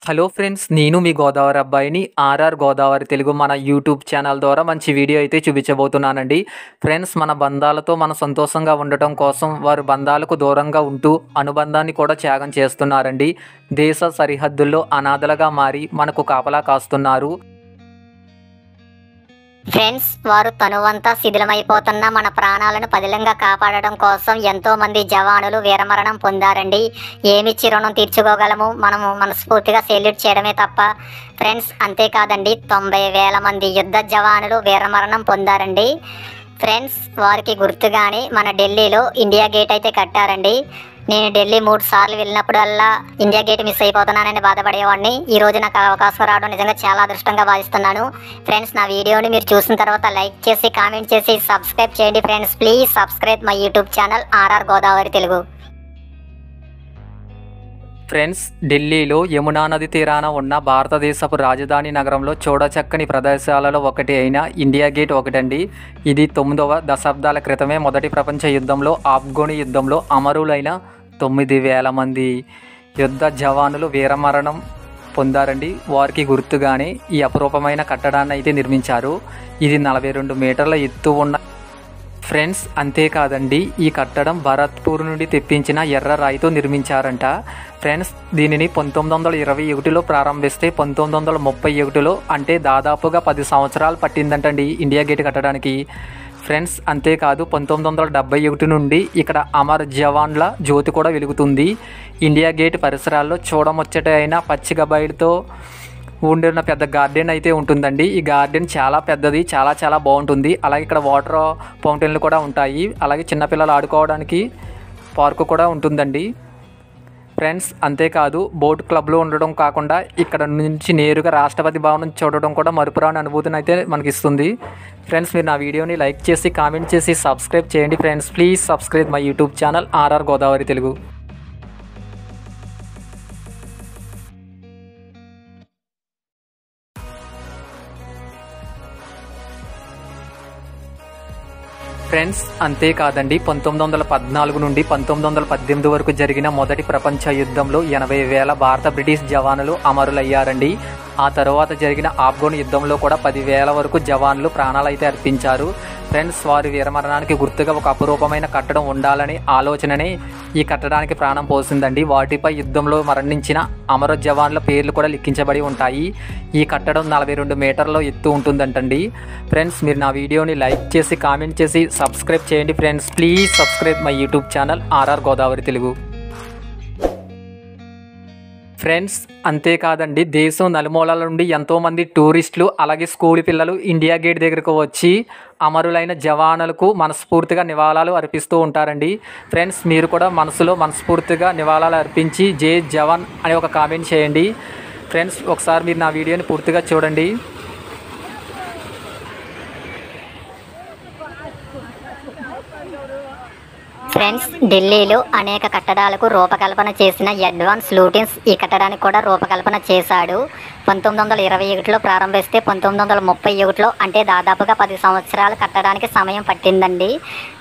Hello friends, నేను మీ గోదావరి అబ్బాయిని RR Godavari Telugu మన యూట్యూబ్ ఛానల్ ద్వారా మంచి వీడియో అయితే చూపించబోతున్నానండి. ఫ్రెండ్స్, మన బంధాలతో మన సంతోషంగా ఉండటం కోసం వారు బంధాలకు దూరంగా ఉంటూ అనుబంధాన్ని కూడా త్యాగం చేస్తున్నారండి. దేశ సరిహద్దుల్లో అనాథలుగా మారి మనకు కాపలా కాస్తున్నారు. ఫ్రెండ్స్, వారు తనువంతా శిథిలమైపోతున్న మన ప్రాణాలను పదిలంగా కాపాడడం కోసం ఎంతో మంది జవానులు వీరమరణం పొందారండి. ఏమిచ్చి రుణం తీర్చుకోగలము? మనము మనస్ఫూర్తిగా సెల్యూట్ చేయడమే తప్ప. ఫ్రెండ్స్, అంతేకాదండి, 90,000 మంది యుద్ధ జవానులు వీరమరణం పొందారండి. ఫ్రెండ్స్, వారికి గుర్తుగానే మన ఢిల్లీలో ఇండియా గేట్ అయితే కట్టారండి. నేను ఢిల్లీ 3 సార్లు వెళ్ళినప్పుడల్లా ఇండియా గేట్ మిస్ అయిపోతున్నానని బాధపడేవాడిని. ఈ రోజు నాకు అవకాశం రావడం నిజంగా చాలా అదృష్టంగా భావిస్తున్నాను. ఫ్రెండ్స్, నా వీడియోని మీరు చూసిన తర్వాత లైక్ చేసి కామెంట్ చేసి సబ్స్క్రైబ్ చేయండి. Friends, please subscribe my YouTube channel RR Godavari Telugu. Friends, ఢిల్లీలో యమునా నది తీరాన ఉన్న భారతదేశపు రాజధాని నగరంలో చూడచక్కని ప్రదేశాలలో ఒకటి అయిన ఇండియా గేట్ ఒకటండి. ఇది 9వ దశాబ్దాల క్రితమే మొదటి ప్రపంచ యుద్ధంలో ఆఫ్ఘనీ యుద్ధంలో అమరులైన 9,000 మంది యుద్ధ జవానులు వీరమరణం పొందారండి. వారికి గుర్తుగానే ఈ అపురూపమైన కట్టడాన్ని అయితే నిర్మించారు. ఇది 42 మీటర్ల ఎత్తు ఉన్న ఫ్రెండ్స్, అంతేకాదండి, ఈ కట్టడం భరత్పూర్ నుండి తెప్పించిన ఎర్ర రాయితో నిర్మించారంట. ఫ్రెండ్స్, దీనిని 1921లో ప్రారంభిస్తే 1931లో అంటే దాదాపుగా 10 సంవత్సరాలు పట్టిందంటండి ఇండియా గేట్ కట్టడానికి. ఫ్రెండ్స్, అంతేకాదు 1971 నుండి ఇక్కడ అమర్ జవాన్ల జ్యోతి కూడా వెలుగుతుంది. ఇండియా గేట్ పరిసరాల్లో చూడముచ్చట అయిన పచ్చిక బయలుతో ఉండిన పెద్ద గార్డెన్ అయితే ఉంటుందండి. ఈ గార్డెన్ చాలా పెద్దది, చాలా బాగుంటుంది. అలాగే ఇక్కడ వాటర్ ఫౌంటైన్లు కూడా ఉంటాయి. అలాగే చిన్నపిల్లలు ఆడుకోవడానికి పార్కు కూడా ఉంటుందండి. ఫ్రెండ్స్, అంతేకాదు బోట్ క్లబ్లో ఉండడం కాకుండా ఇక్కడ నుంచి నేరుగా రాష్ట్రపతి భవనం చూడడం కూడా మరుపురాని అనుభూతిని అయితే మనకి ఇస్తుంది. ఫ్రెండ్స్, మీరు నా వీడియోని లైక్ చేసి కామెంట్ చేసి సబ్స్క్రైబ్ చేయండి. Friends, please subscribe my YouTube channel RR Godavari Telugu. Friends, అంతేకాదండి, 1914 నుండి 1918 వరకు జరిగిన మొదటి ప్రపంచ యుద్ధంలో 80,000 భారత బ్రిటిష్ జవానులు అమరులయ్యారండి. ఆ తర్వాత జరిగిన ఆఫ్ఘన్ యుద్ధంలో కూడా 10,000 వరకు జవాన్లు ప్రాణాలైతే అర్పించారు. ఫ్రెండ్స్, వారి వీరమరణానికి గుర్తుగా ఒక అపురూపమైన కట్టడం ఉండాలని ఆలోచననే ఈ కట్టడానికి ప్రాణం పోసిందండి. వాటిపై యుద్ధంలో మరణించిన అమర జవాన్ల పేర్లు కూడా లిఖించబడి ఉంటాయి. ఈ కట్టడం 42 మీటర్ల ఎత్తు ఉంటుందంటండి. ఫ్రెండ్స్, మీరు నా వీడియోని లైక్ చేసి కామెంట్ చేసి సబ్స్క్రైబ్ చేయండి. Friends, please subscribe my YouTube channel RR Godavari Telugu. Friends, అంతేకాదండి, దేశం నలుమూలల నుండి ఎంతోమంది టూరిస్టులు అలాగే స్కూల్ పిల్లలు ఇండియా గేట్ దగ్గరకు వచ్చి అమరులైన జవానులకు మనస్ఫూర్తిగా నివాళాలు అర్పిస్తూ ఉంటారండి. ఫ్రెండ్స్, మీరు కూడా మనస్ఫూర్తిగా నివాళాలు అర్పించి జై జవాన్ అని ఒక కామెంట్ చేయండి. ఫ్రెండ్స్, ఒకసారి మీరు నా వీడియోని పూర్తిగా చూడండి. ఫ్రెండ్స్, ఢిల్లీలో అనేక కట్టడాలకు రూపకల్పన చేసిన అడ్వాన్స్ లూటిన్స్ ఈ కట్టడానికి కూడా రూపకల్పన చేశాడు. 1921లో ప్రారంభిస్తే 1931లో అంటే దాదాపుగా 10 సంవత్సరాలు కట్టడానికి సమయం పట్టిందండి.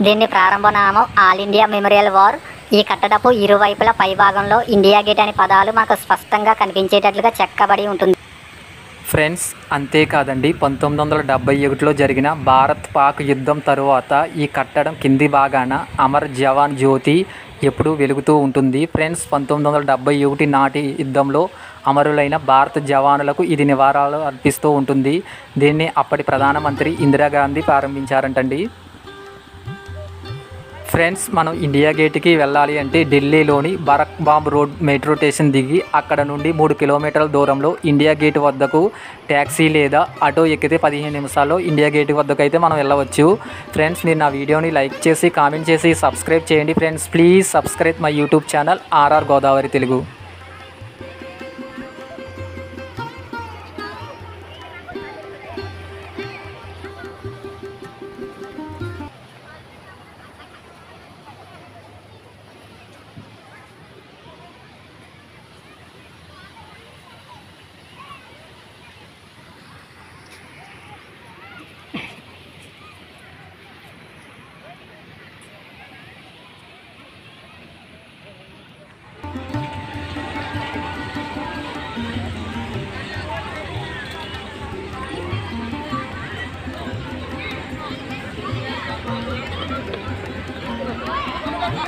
దీన్ని ప్రారంభనామం ఆల్ ఇండియా మెమోరియల్ వార్. ఈ కట్టడపు ఇరువైపుల పైభాగంలో ఇండియా గేట్ అనే పదాలు మనకు స్పష్టంగా కనిపించేటట్లుగా చెక్కబడి ఉంటుంది. ఫ్రెండ్స్, అంతేకాదండి, 1971లో జరిగిన భారత్ పాక్ యుద్ధం తరువాత ఈ కట్టడం కింది భాగాన అమర్ జవాన్ జ్యోతి ఎప్పుడూ వెలుగుతూ ఉంటుంది. ఫ్రెండ్స్, 1971 నాటి యుద్ధంలో అమరులైన భారత జవానులకు ఇది నివాళులు అర్పిస్తూ ఉంటుంది. దీన్ని అప్పటి ప్రధానమంత్రి ఇందిరాగాంధీ ప్రారంభించారంటండి. ఫ్రెండ్స్, మనం ఇండియా గేట్కి వెళ్ళాలి అంటే ఢిల్లీలోని బరక్ బాంబ్ రోడ్ మెట్రో స్టేషన్ దిగి అక్కడ నుండి 3 కిలోమీటర్ల దూరంలో ఇండియా గేట్ వద్దకు ట్యాక్సీ లేదా ఆటో ఎక్కితే 15 నిమిషాల్లో ఇండియా గేట్ వద్దకు అయితే మనం వెళ్ళవచ్చు. ఫ్రెండ్స్, మీరు నా వీడియోని లైక్ చేసి కామెంట్ చేసి సబ్స్క్రైబ్ చేయండి. Friends, please subscribe my YouTube channel RR Godavari Telugu.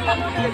No.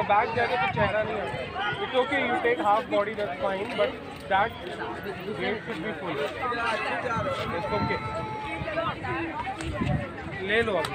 Back जाके तो चेहरा नहीं आता. It's okay. You take half body. That's fine. But that weight should be full. It's okay. ले लो आप.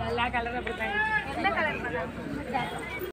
ಎಲ್ಲ ಕಲರ್